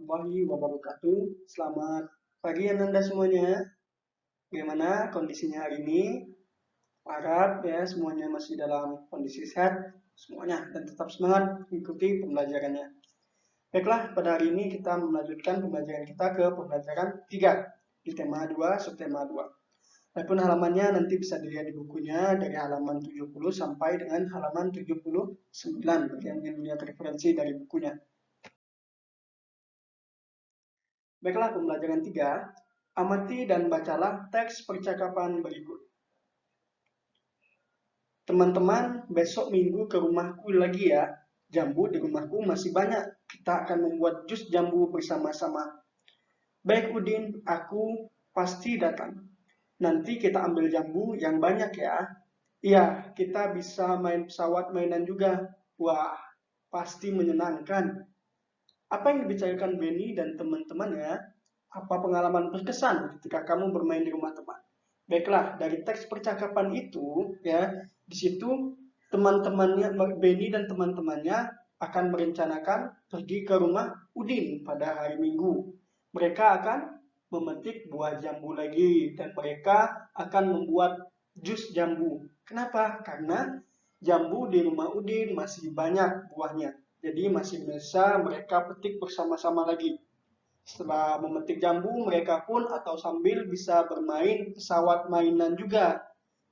warahmatullahi wabarakatuh. Selamat pagi Anda semuanya. Bagaimana kondisinya hari ini? Harap ya semuanya masih dalam kondisi sehat semuanya dan tetap semangat mengikuti pembelajarannya. Baiklah, pada hari ini kita melanjutkan pembelajaran kita ke pembelajaran 3 di tema 2, subtema 2. Adapun halamannya nanti bisa dilihat di bukunya dari halaman 70 sampai dengan halaman 79 bagi yang ingin melihat referensi dari bukunya. Baiklah, pembelajaran 3. Amati dan bacalah teks percakapan berikut. Teman-teman, besok minggu ke rumahku lagi ya. Jambu di rumahku masih banyak. Kita akan membuat jus jambu bersama-sama. Baik Udin, aku pasti datang. Nanti kita ambil jambu yang banyak ya. Iya, kita bisa main pesawat mainan juga. Wah, pasti menyenangkan. Apa yang dibicarakan Benny dan teman-temannya? Apa pengalaman berkesan ketika kamu bermain di rumah teman? Baiklah, dari teks percakapan itu, ya, di situ teman-temannya Benny dan teman-temannya akan merencanakan pergi ke rumah Udin pada hari Minggu. Mereka akan memetik buah jambu lagi dan mereka akan membuat jus jambu. Kenapa? Karena jambu di rumah Udin masih banyak buahnya. Jadi masih bisa mereka petik bersama-sama lagi. Setelah memetik jambu, mereka pun atau sambil bisa bermain pesawat mainan juga.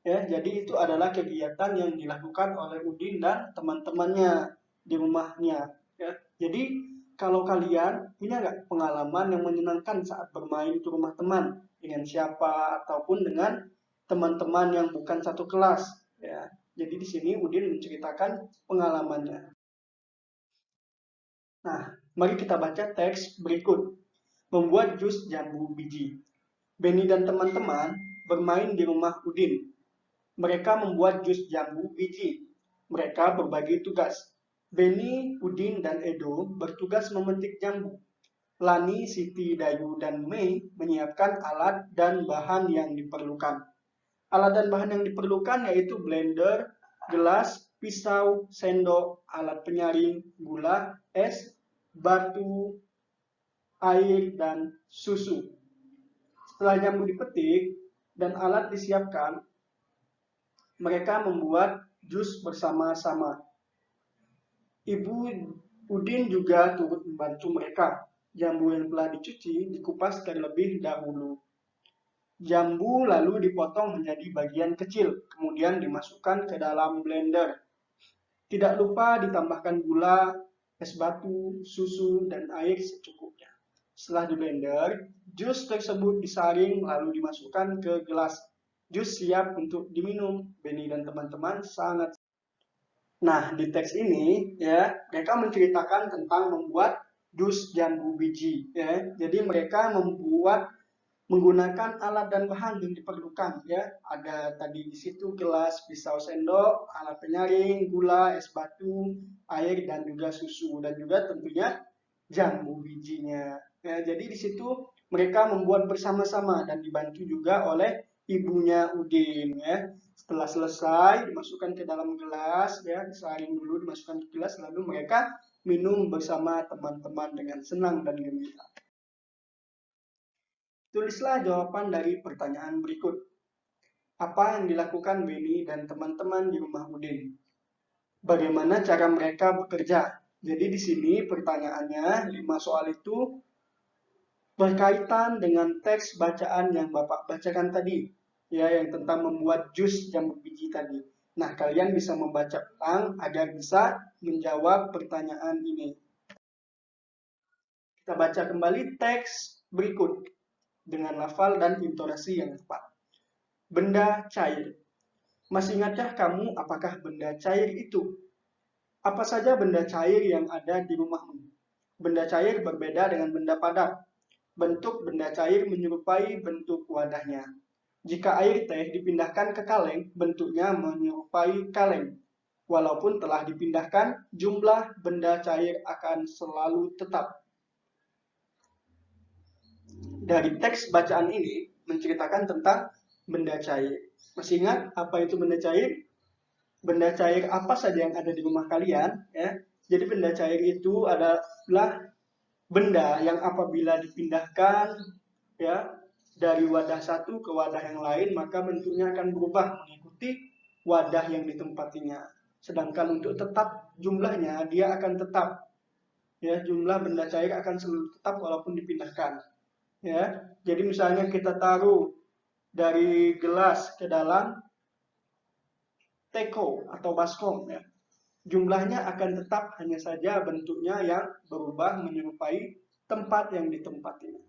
Ya, jadi itu adalah kegiatan yang dilakukan oleh Udin dan teman-temannya di rumahnya. Ya, jadi kalau kalian punya nggak pengalaman yang menyenangkan saat bermain di rumah teman dengan siapa ataupun dengan teman-teman yang bukan satu kelas? Ya, jadi di sini Udin menceritakan pengalamannya. Nah, mari kita baca teks berikut. Membuat jus jambu biji. Benny dan teman-teman bermain di rumah Udin. Mereka membuat jus jambu biji. Mereka berbagi tugas. Benny, Udin, dan Edo bertugas memetik jambu. Lani, Siti, Dayu, dan Mei menyiapkan alat dan bahan yang diperlukan. Alat dan bahan yang diperlukan yaitu blender, gelas, pisau, sendok, alat penyaring, gula, es, batu, air, dan susu. Setelah jambu dipetik dan alat disiapkan, mereka membuat jus bersama-sama. Ibu Udin juga turut membantu mereka. Jambu yang telah dicuci dikupas terlebih dahulu. Jambu lalu dipotong menjadi bagian kecil, kemudian dimasukkan ke dalam blender. Tidak lupa ditambahkan gula, es batu, susu, dan air secukupnya. Setelah di blender, jus tersebut disaring lalu dimasukkan ke gelas. Jus siap untuk diminum. Benny dan teman-teman sangat. Nah, di teks ini ya, mereka menceritakan tentang membuat jus jambu biji ya. Jadi mereka membuat menggunakan alat dan bahan yang diperlukan ya. Ada tadi di situ gelas, pisau, sendok, alat penyaring, gula, es batu, air, dan juga susu, dan juga tentunya jambu bijinya. Ya, jadi di situ mereka membuat bersama-sama dan dibantu juga oleh ibunya Udin ya. Setelah selesai dimasukkan ke dalam gelas ya, disaring dulu dimasukkan ke gelas lalu mereka minum bersama teman-teman dengan senang dan gembira. Tulislah jawaban dari pertanyaan berikut. Apa yang dilakukan Benny dan teman-teman di rumah Udin? Bagaimana cara mereka bekerja? Jadi di sini pertanyaannya 5 soal itu berkaitan dengan teks bacaan yang Bapak bacakan tadi, ya, yang tentang membuat jus jambu biji tadi. Nah, kalian bisa membaca ulang agar bisa menjawab pertanyaan ini. Kita baca kembali teks berikut dengan lafal dan intonasi yang tepat. Benda cair. Masih ingatkah kamu apakah benda cair itu? Apa saja benda cair yang ada di rumahmu? Benda cair berbeda dengan benda padat. Bentuk benda cair menyerupai bentuk wadahnya. Jika air teh dipindahkan ke kaleng, bentuknya menyerupai kaleng. Walaupun telah dipindahkan, jumlah benda cair akan selalu tetap. Dari teks bacaan ini menceritakan tentang benda cair. Masih ingat apa itu benda cair? Benda cair apa saja yang ada di rumah kalian? Ya. Jadi benda cair itu adalah benda yang apabila dipindahkan ya dari wadah satu ke wadah yang lain, maka bentuknya akan berubah mengikuti wadah yang ditempatinya. Sedangkan untuk tetap jumlahnya, dia akan tetap. Ya, jumlah benda cair akan selalu tetap walaupun dipindahkan. Ya, jadi misalnya kita taruh dari gelas ke dalam teko atau baskom, ya, jumlahnya akan tetap, hanya saja bentuknya yang berubah menyerupai tempat yang ditempatinya.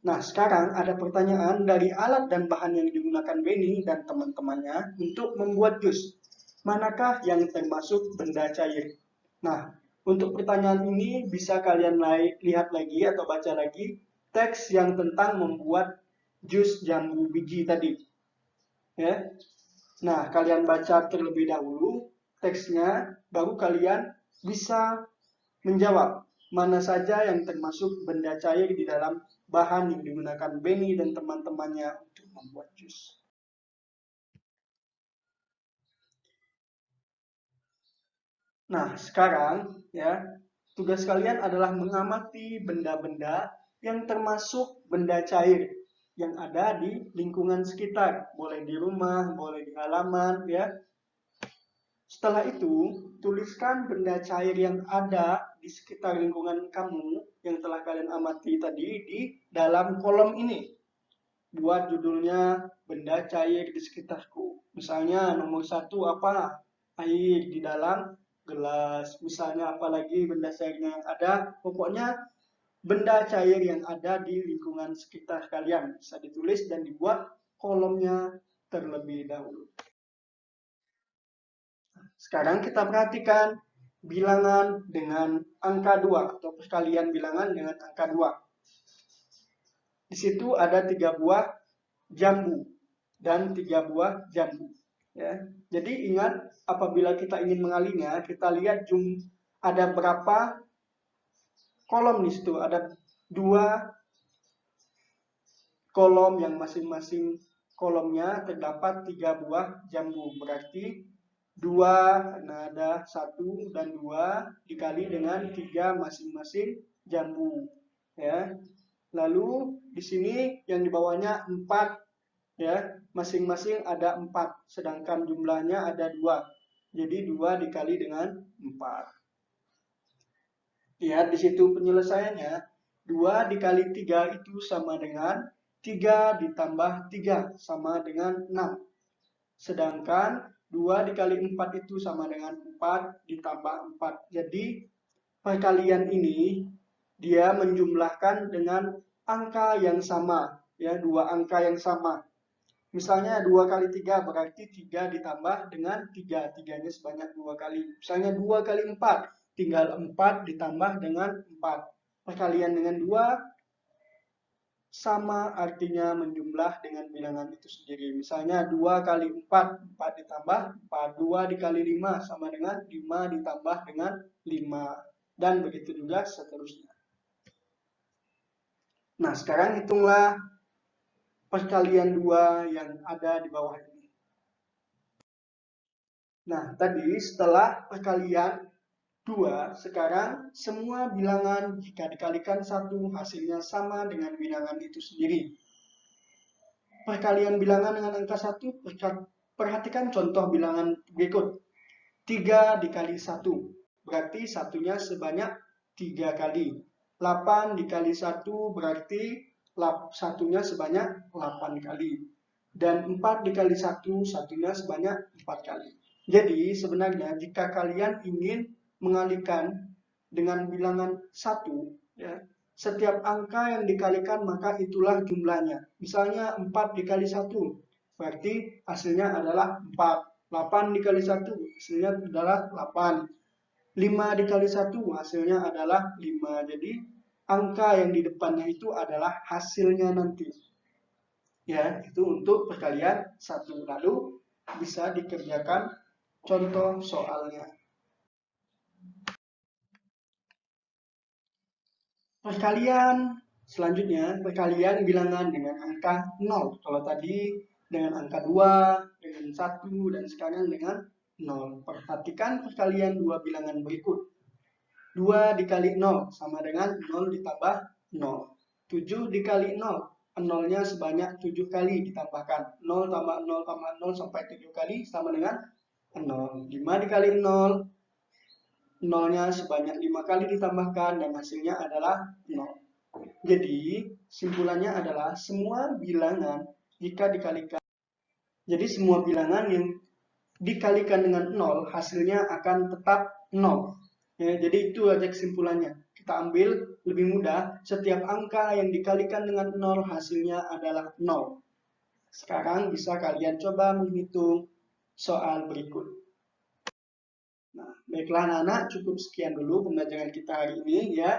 Nah, sekarang ada pertanyaan dari alat dan bahan yang digunakan Benny dan teman-temannya untuk membuat jus. Manakah yang termasuk benda cair? Nah, untuk pertanyaan ini bisa kalian lihat lagi atau baca lagi teks yang tentang membuat jus jambu biji tadi. Ya. Nah, kalian baca terlebih dahulu teksnya, baru kalian bisa menjawab mana saja yang termasuk benda cair di dalam bahan yang digunakan Benny dan teman-temannya untuk membuat jus. Nah, sekarang ya, tugas kalian adalah mengamati benda-benda yang termasuk benda cair yang ada di lingkungan sekitar, boleh di rumah, boleh di halaman, ya. Setelah itu, tuliskan benda cair yang ada di sekitar lingkungan kamu yang telah kalian amati tadi di dalam kolom ini. Buat judulnya benda cair di sekitarku. Misalnya nomor 1 apa? Air di dalam gelas. Misalnya apalagi benda cairnya yang ada. Pokoknya benda cair yang ada di lingkungan sekitar kalian. Bisa ditulis dan dibuat kolomnya terlebih dahulu. Sekarang kita perhatikan bilangan dengan angka 2 atau perkalian bilangan dengan angka 2. Di situ ada 3 buah jambu dan 3 buah jambu. Ya. Jadi ingat, apabila kita ingin mengalinya, kita lihat ada berapa kolom di situ. Ada 2 kolom yang masing-masing kolomnya terdapat 3 buah jambu. Berarti 2, karena ada 1 dan 2 dikali dengan 3 masing-masing jambu. Ya. Lalu di sini yang di bawahnya 4, ya, masing-masing ada 4, sedangkan jumlahnya ada 2. Jadi 2 dikali dengan 4. Lihat di situ penyelesaiannya, 2 dikali 3 itu sama dengan 3 ditambah 3 sama dengan 6. Sedangkan 2 dikali 4 itu sama dengan 4 ditambah 4. Jadi perkalian ini dia menjumlahkan dengan angka yang sama, ya, 2 angka yang sama. Misalnya 2 kali 3 berarti 3 ditambah dengan 3. 3-nya sebanyak 2 kali. Misalnya 2 kali 4, tinggal 4 ditambah dengan 4. Perkalian dengan 2 sama artinya menjumlah dengan bilangan itu sendiri. Misalnya 2 kali 4, 4 ditambah 4. 2 dikali 5 sama dengan 5 ditambah dengan 5. Dan begitu juga seterusnya. Nah, sekarang hitunglah perkalian 2 yang ada di bawah ini. Nah, tadi setelah perkalian 2, sekarang semua bilangan jika dikalikan 1 hasilnya sama dengan bilangan itu sendiri. Perkalian bilangan dengan angka 1, perhatikan contoh bilangan berikut. 3 dikali 1, berarti satunya sebanyak 3 kali. 8 dikali 1 berarti satunya sebanyak 8 kali. Dan 4 dikali 1, satunya sebanyak 4 kali. Jadi sebenarnya jika kalian ingin mengalihkan dengan bilangan 1, ya, setiap angka yang dikalikan maka itulah jumlahnya. Misalnya 4 dikali 1, berarti hasilnya adalah 4. 8 dikali 1 hasilnya adalah 8. 5 dikali 1 hasilnya adalah 5. Jadi angka yang di depannya itu adalah hasilnya nanti. Ya, itu untuk perkalian 1. Lalu bisa dikerjakan contoh soalnya. Perkalian selanjutnya, perkalian bilangan dengan angka 0. Kalau tadi dengan angka 2, dengan 1, dan sekarang dengan 0. Perhatikan perkalian 2 bilangan berikut. 2 dikali 0 sama dengan 0 ditambah 0. 7 dikali 0, 0-nya sebanyak 7 kali ditambahkan. 0 tambah 0 sampai 7 kali sama dengan 0. 5 dikali 0, 0-nya sebanyak 5 kali ditambahkan dan hasilnya adalah 0. Jadi, simpulannya adalah semua bilangan jika dikalikan. Jadi, semua bilangan yang dikalikan dengan 0, hasilnya akan tetap 0. Ya, jadi itu aja kesimpulannya. Kita ambil lebih mudah, setiap angka yang dikalikan dengan 0 hasilnya adalah 0. Sekarang bisa kalian coba menghitung soal berikut. Nah, baiklah anak-anak, cukup sekian dulu pembelajaran kita hari ini ya.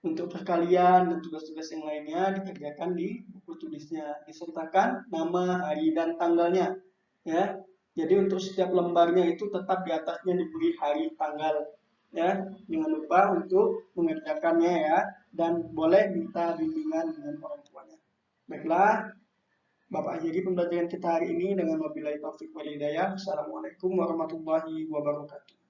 Untuk perkalian dan tugas-tugas yang lainnya dikerjakan di buku tulisnya, disertakan nama, hari, dan tanggalnya. Ya, jadi untuk setiap lembarnya itu tetap di atasnya diberi hari, tanggal. Ya, jangan lupa untuk mengerjakannya ya, dan boleh minta bimbingan dengan orang tuanya. Baiklah, Bapak akhiri pembelajaran kita hari ini dengan wabillahi taufik wal hidayah. Assalamualaikum warahmatullahi wabarakatuh.